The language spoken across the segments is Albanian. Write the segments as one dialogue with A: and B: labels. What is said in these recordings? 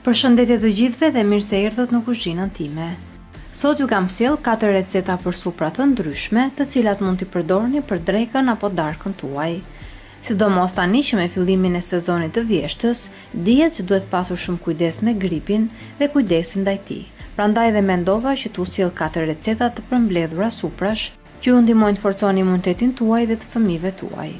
A: Përshëndetje të gjithëve dhe mirë se erdhët në kuzhinën time. Sot ju kam sjell 4 receta për supra të ndryshme, të cilat mund t'i përdorni për drekën apo darkën tuaj. Sidomos tani që me fillimin e sezonit të vjeshtës, dihet që duhet pasur shumë kujdes me gripin dhe kujdesin ndaj tij. Prandaj dhe mendova që t'u sjell 4 receta të përmbledhura suprash, që ju ndihmojnë të forconi imunitetin tuaj dhe të fëmijëve tuaj.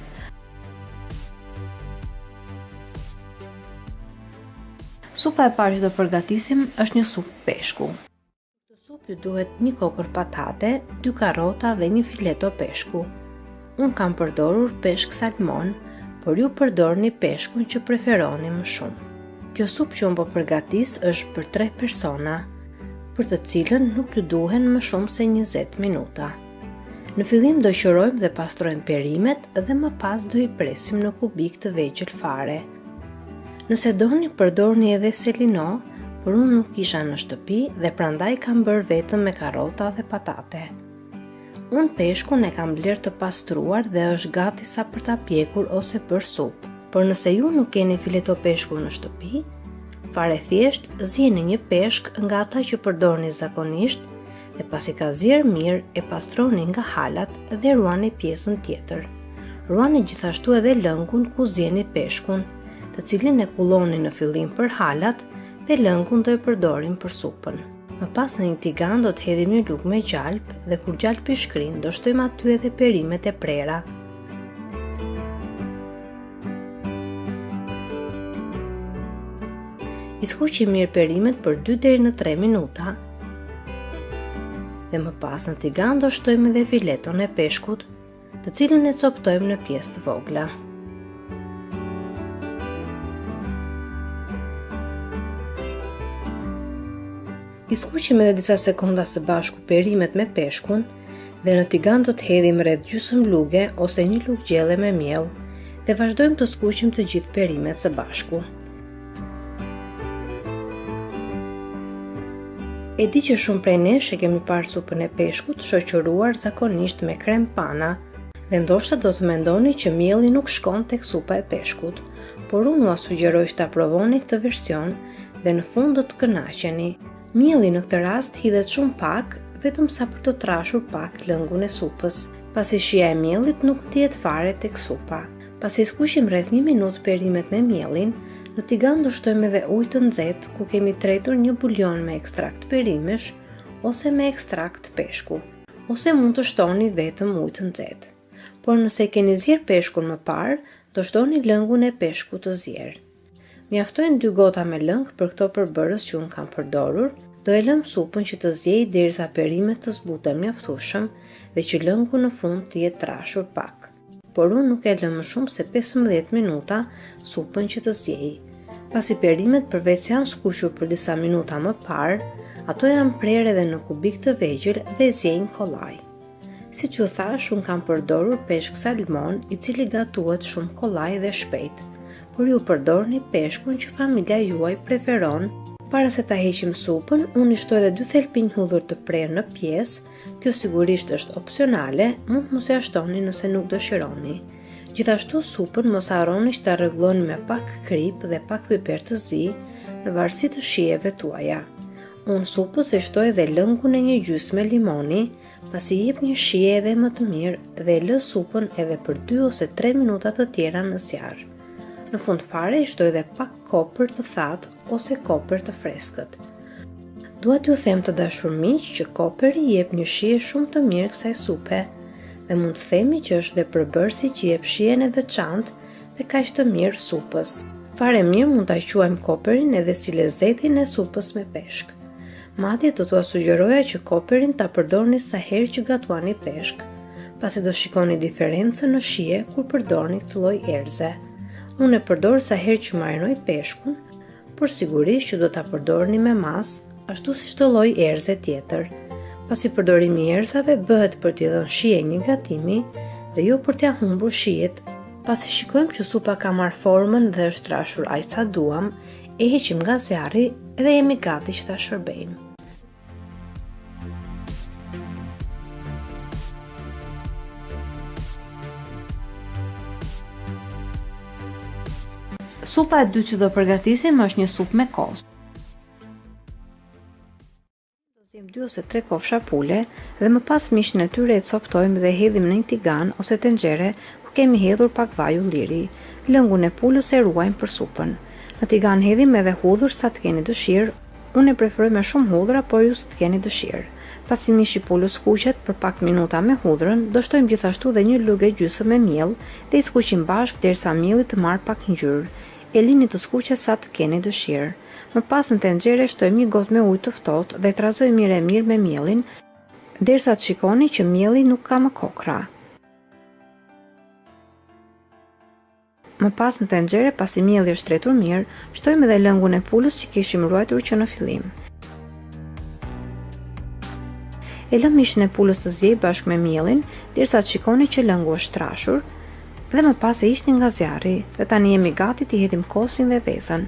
A: Supa e parë që do përgatisim është një supë peshku. Këtë supë ju duhet një kokër patate, 2 karrota dhe një fileto peshku. Unë kam përdorur peshk salmon, por ju përdorni peshkun që preferoni më shumë. Kjo supë që unë po përgatis është për 3 persona, për të cilën nuk ju duhen më shumë se 20 minuta. Në fillim do qërojmë dhe pastrojmë perimet dhe më pas do I presim në kubik të vegjël fare. Nëse doni përdorni edhe selino, por unë nuk kisha në shtëpi dhe prandaj kam bërë vetëm me karrota dhe patate. Unë peshkun e kam bler të pastruar dhe është gati sa për ta pjekur ose për supë. Por nëse ju nuk keni fileto peshku në shtëpi, fare thjesht zjeni një peshk nga ata që përdorni zakonisht dhe pasi ka zier mirë e pastroni nga halat dhe ruani pjesën tjetër. Ruani gjithashtu edhe lëngun ku zjeni peshkun, të cilin e kulloni në fillim për halat dhe lëngun do e përdorim për supën. Më pas në një tigan do të hedhim një lugë me gjalp dhe kur gjalpi shkrin do shtojmë aty edhe perimet e prera. I skuqim mirë perimet për 2 deri në 3 minuta dhe më pas në tigan do shtojmë edhe fileton e peshkut, të cilin e coptojmë në pjesë të vogla. I skuqim edhe disa sekonda së bashku perimet me peshkun dhe në tigan do të hedhim rreth gjysmë luge ose një lugë gjelle me miell dhe vazhdojmë të skuqim të gjithë perimet së bashku. E di që shumë prej nesh e kemi parë supën e peshkut shoqëruar zakonisht me krem pana dhe ndoshta do të mendoni që mielli nuk shkon tek supa e peshkut, por unë ua sugjeroj që ta provoni këtë version dhe në fund do të kënaqeni. Mielli në këtë rast hidhet shumë pak, vetëm sa për të trashur pak lëngun e supës, pasi shija e miellit nuk ndihet fare tek supa. Pasi skuqim rreth 1 minutë perimet me miellin, në tigan do shtojmë edhe ujë të nxehtë ku kemi tretur një bulion me ekstrakt perimesh ose me ekstrakt peshku, ose mund të shtoni vetëm ujë të nxehtë. Por nëse keni zier peshkun më parë, do shtoni lëngun e peshkut të zier. Mjaftojnë 2 gota me lëng për këto përbërës që unë kam përdorur, do e lëm supën që të zjej derisa perimet të zbuten mjaftueshëm dhe që lëngu në fund të jetë trashur pak. Por unë nuk e lëm më shumë se 15 minuta supën që të zjej. Pasi perimet përveç se janë skuqur për disa minuta më parë, ato janë prerë edhe në kubik të vegjël dhe zjejnë kollaj. Siç ju thash, unë kam përdorur peshk salmon, I cili gatuhet shumë kollaj dhe shpejt. Por ju përdorni peshkun që familja juaj preferon. Para se ta heqim supën, unë I shtoj edhe 2 thelpinj hudhër të prerë në pjesë. Kjo sigurisht është opsionale, mund mos ja shtoni nëse nuk dëshironi. Gjithashtu supën mos harroni që ta rregulloni me pak krip dhe pak piper të zi, në varësi të shijeve tuaja. Unë supës e shtoj edhe lëngun e një gjysmë limoni, pasi I jep një shije edhe më të mirë dhe lë supën edhe për 2 ose 3 minuta të tjera në zjarr. Në fund fare I shtoj edhe pak kopër të thatë ose kopër të freskët. Dua t'ju them të dashur miq që koperi jep një shije shumë të mirë kësaj supe dhe mund të themi që është dhe përbërësi që jep shijen e veçantë dhe kaq të mirë supës. Fare mirë mund ta quajmë koperin edhe si lezetin e supës me peshk. Madje do t'ua sugjeroja që koperin ta përdorni sa herë që gatuani peshk, pasi do shikoni diferencën në shije kur përdorni këtë lloj erze. Unë e përdor sa herë që marinoj peshkun, por sigurisht që do ta përdorni me mas, ashtu si çdo lloj erze tjetër. Pasi përdorimi I erzave bëhet për t'i dhënë shije një gatimi dhe jo për t'ia humbur shijet. Pasi shikojmë që supa ka marrë formën dhe është trashur aq sa duam, e heqim nga zjarri dhe jemi gati që ta shërbejmë. Supa e dytë që do përgatisim është një supë me kos. Zjem 2 ose 3 kofsha pule dhe më pas mishin e tyre e coptojmë dhe hedhim në një tigan ose tenxhere ku kemi hedhur pak vaj ulliri. Lëngun e pulës e ruajmë për supën. Në tigan hedhim edhe hudhër sa të keni dëshirë. Unë e preferoj me shumë hudhra, por ju të keni dëshirë. Pasi mishi pulës skuqet për pak minuta me hudhrën, do shtojmë gjithashtu dhe një lugë gjysmë me miell dhe i skuqim bashkë derisa mielli të marrë pak ngjyrë. E lini të skuqet sa të keni dëshirë. Më pas në tenxhere shtojmë një gotë me ujë të ftohtë dhe trazoj mirë me miellin, derisa të shikoni që mielli nuk ka më kokra. Më pas në tenxhere, pasi mielli është tretur mirë, shtojmë edhe lëngun e pulës që kishim ruajtur që në fillim. E lëm mishin e pulës të zjej bashkë me miellin, derisa të shikoni që lëngu është trashur, dhe më pas e ishte nga zjarri, dhe tani jemi gati t'i hedhim kosin dhe vezën.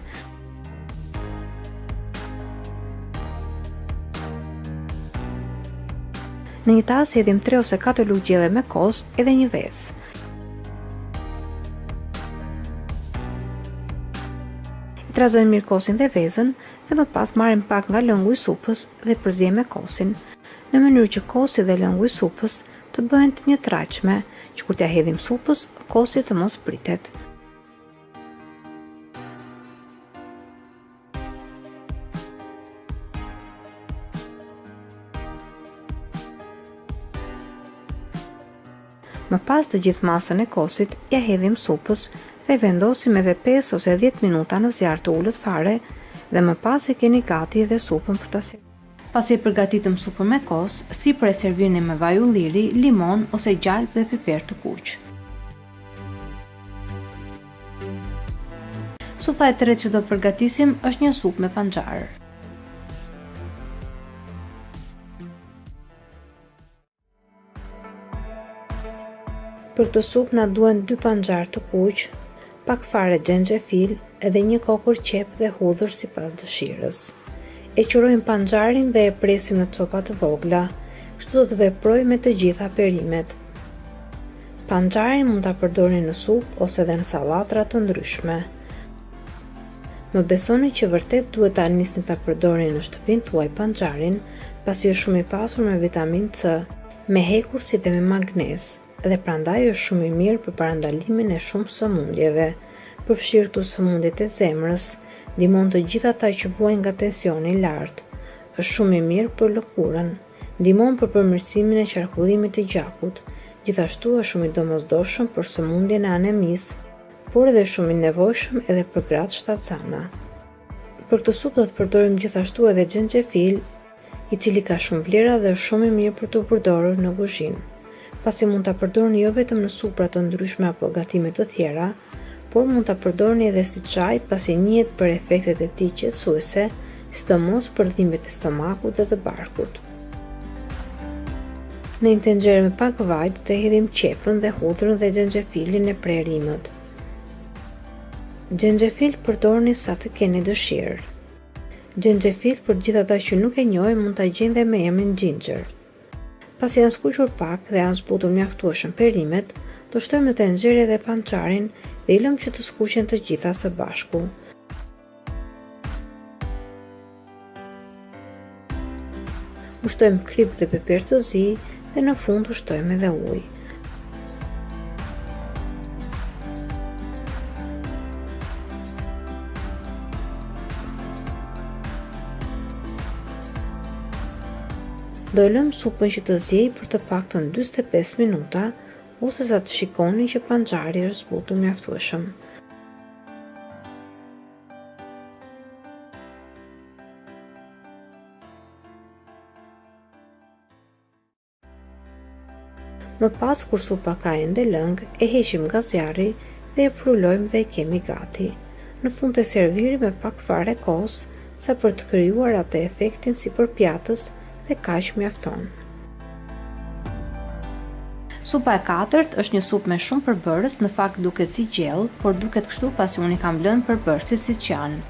A: Në një tas hedhim 3 ose 4 lugë gjelle me kos edhe një vezë. I trazojmë mirë kosin dhe vezën dhe më pas marrim pak nga lëngu i supës dhe përziejmë me kosin, në mënyrë që kosi dhe lëngu i supës të bëhen të njëtrajtshme, që kur t'ja hedhim supës, kosi të mos pritet. Më pas të gjithë masën e kosit, ja hedhim supës dhe vendosim edhe 5 ose 10 minuta në zjarr të ulët fare dhe më pas e keni gati edhe supën për ta serviruar. Pasi e përgatitëm supën me kos, sipër e servirni me vaj ulliri, limon ose gjalp dhe piper të kuq. Supa e tretë që do përgatisim është një supë me panxar. Për këtë supë na duhen 2 panxar të kuq, pak fare xhenxhefil, edhe një kokër qep dhe hudhër sipas dëshirës. E qurojmë panxarin dhe e presim në copa të vogla, kështu do të veproj me të gjitha perimet. Panxarin mund ta përdorni në supë ose edhe në sallatra të ndryshme. Më besoni që vërtet duhet ta nisni ta përdorni në shtëpinë tuaj panxarin, pasi është shumë i pasur me vitaminë C, me hekur si dhe me magnez, dhe prandaj është shumë i mirë për parandalimin e shumë sëmundjeve, përfshirë këtu sëmundjet e zemrës, ndihmon të gjithë ata që vuajnë nga tensioni i lartë, është shumë i mirë për lëkurën, ndihmon për përmirësimin e qarkullimit të gjakut, gjithashtu është shumë i domosdoshëm për sëmundjen e anemisë, por edhe shumë i nevojshëm edhe për gratë shtatzana. Për këtë supë do të përdorim gjithashtu edhe xhenxhefil, i cili ka shumë vlera dhe është shumë i mirë për të përdorur në kuzhinë. Pasi mund ta përdorni jo vetëm në supra të ndryshme apo gatime të tjera, por mund ta përdorni edhe si çaj pasi njihet për efektet e tij qetësuese, sidomos për dhimbjet e stomakut dhe të barkut. Në një tenxhere me pak vaj do të hedhim qepën dhe hudhrën dhe xhenxhefilin e prerimët. Xhenxhefil përdorni sa të keni dëshirë. Xhenxhefil për gjithë ata që nuk e njohin mund ta gjejnë dhe me emrin ginger. Pasi janë skuqur pak dhe janë zbutur mjaftueshëm perimet, do shtojmë në tenxhere dhe panxarin dhe i lëm që të skuqen të gjitha së bashku. Ushtojmë krip dhe piper të zi dhe në fund ushtojmë edhe ujë. Do e lëm supën që të zjej për të paktën 45 minuta, ose sa të shikoni që panxari është zbutur mjaftueshëm. Më pas kur supa ka ende lëng, e heqim nga zjarri dhe e frulojmë dhe e kemi gati. Në fund të servirit me pak fare kos, sa për të krijuar atë efektin si për pjatës dhe kaq mjafton. Supa e katërt është një supë me shumë përbërës, në fakt duket si gjell, por duket kështu pasi unë i kam lënë përbërësit siç janë.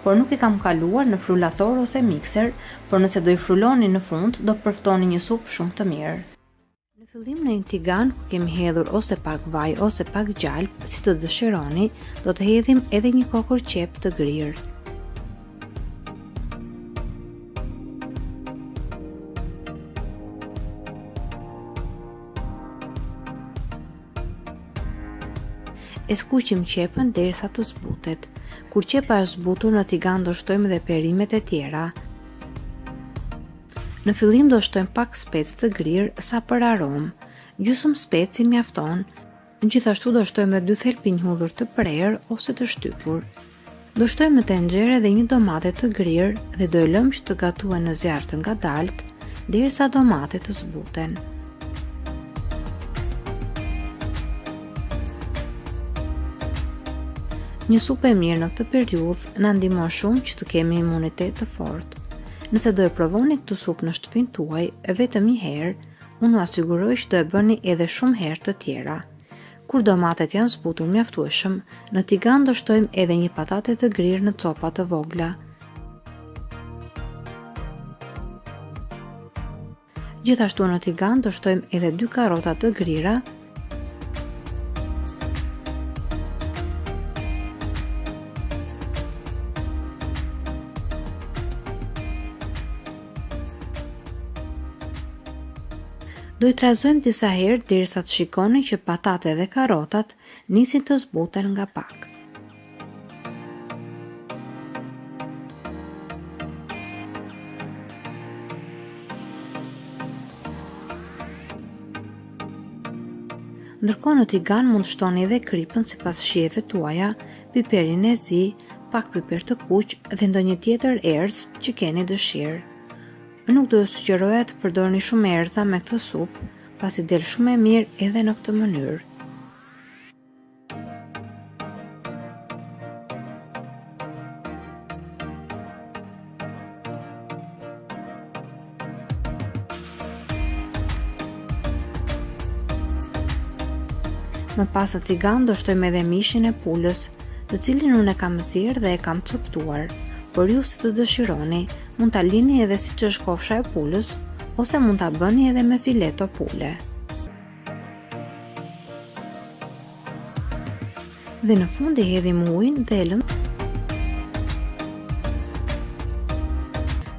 A: Por nuk i kam kaluar në frulator ose mikser, por nëse do i fruloni në fund, do përftoni një supë shumë të mirë. Në fillim në një tigan ku kemi hedhur ose pak vaj ose pak gjalp, si të dëshironi, do të hedhim edhe një kokër qep të grirë. e skuqim qepën derisa të zbutet. Kur qepa është zbutur, në tigan do shtojmë dhe perimet e tjera. Në fillim do shtojmë pak spec të grirë sa për aromë. Gjysmë speci mjafton. Gjithashtu do shtojmë 2 thelpinj hudhur të prerë ose të shtypur. Do shtojmë në tenxhere dhe 1 domate të grirë dhe do e lëmë që të gatuhen në zjarr të ngadalt derisa domatet të zbuten. Një supë e mirë në këtë periudhë na ndihmon shumë që të kemi imunitet të fortë. Nëse do e provoni këtë supë në shtëpinë tuaj vetëm një herë, unë u siguroj që do e bëni edhe shumë herë të tjera. Kur domatet janë zbutur mjaftueshëm, në tigan do shtojmë edhe një patate të grirë në copa të vogla. Gjithashtu në tigan do shtojmë edhe 2 karrota të grira. Do i trazojmë disa herë derisa të shikoni që patate dhe karrotat nisin të zbuten nga pak. Ndërkohë në tigan mund të shtoni edhe kripën sipas shijeve tuaja, piperin e zi, pak piper të kuq dhe ndonjë tjetër erëz që keni dëshirë. Nuk do ju sugjeroja të përdorni shumë erëza me këtë supë, pasi del shumë e mirë edhe në këtë mënyrë. Më pas në tigan do shtojmë edhe mishin e pulës, të cilin unë e kam zirë dhe e kam coptuar. Por ju si të dëshironi, mund ta lini edhe siç është kofsha e pulës, ose mund ta bëni edhe me fileto pule. Dhe në fund i hedhim ujin dhe e lëmë.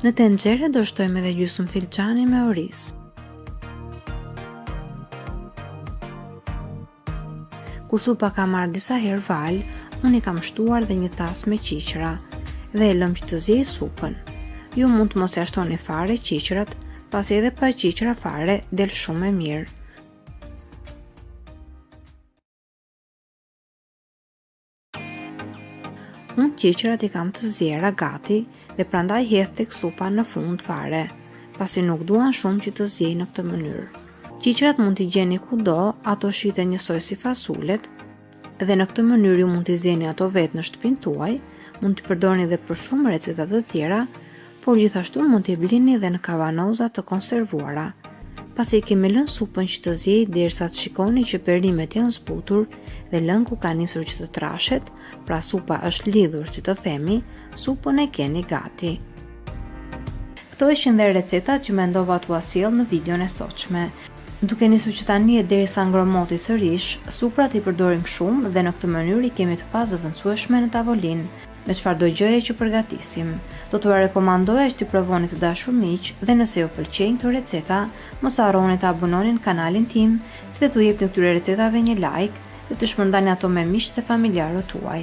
A: Në tenxhere do shtojmë edhe gjysmë filçani me oriz. Kur supa ka marrë disa herë val, unë i kam shtuar dhe një tas me qiqra dhe e lëm që të ziej supën. Ju mund të mos ja shtoni fare qiqrat, pasi edhe pa qiqra fare del shumë e mirë. Unë qiqrat i kam të zjera gati dhe prandaj hedh tek supa në fund fare, pasi nuk duan shumë që të ziej në këtë mënyrë. Qiqrat mund t'i gjeni kudo, ato shiten njësoj si fasulet, dhe në këtë mënyrë ju mund t'i zjeni ato vetë në shtëpinë tuaj, mund t'i përdorni dhe për shumë recetat të tjera, por gjithashtu mund t'i blini dhe në kavanoza të konservuara. Pasi kemi lënë supën që të ziej derisa të shikoni që perimet janë zbutur dhe lëngu ka nisur që të trashet, pra supa është lidhur që të themi, supën e keni gati. Këto ishin dhe recetat që mendova t'u sjell në videon e sotshme. Duke nisur që tani e derisa ngromoti sërish, suprat i përdorim shumë dhe në këtë mënyrë i kemi të pazëvendësueshme në tavolinë, me çfarëdo gjëje që përgatisim. Do t'ua rekomandoja që t'i provoni të dashur miq dhe nëse ju pëlqejnë këto receta, mos harroni të abononi në kanalin tim, si dhe t'u jepni këtyre recetave një like dhe të shpërndani ato me miqtë e familjarët tuaj.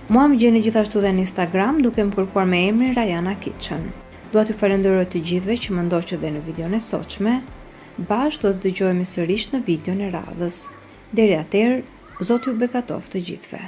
A: Mua më gjeni gjithashtu dhe në Instagram duke më kërkuar me emrin Rajana Kitchen. Dua t'ju falenderoj të gjithëve që më ndoqët dhe në videon e sotshme. Bashkë do të dëgjohemi sërish në videon e radhës. Deri atëherë, Zoti ju bekatoft të gjithëve.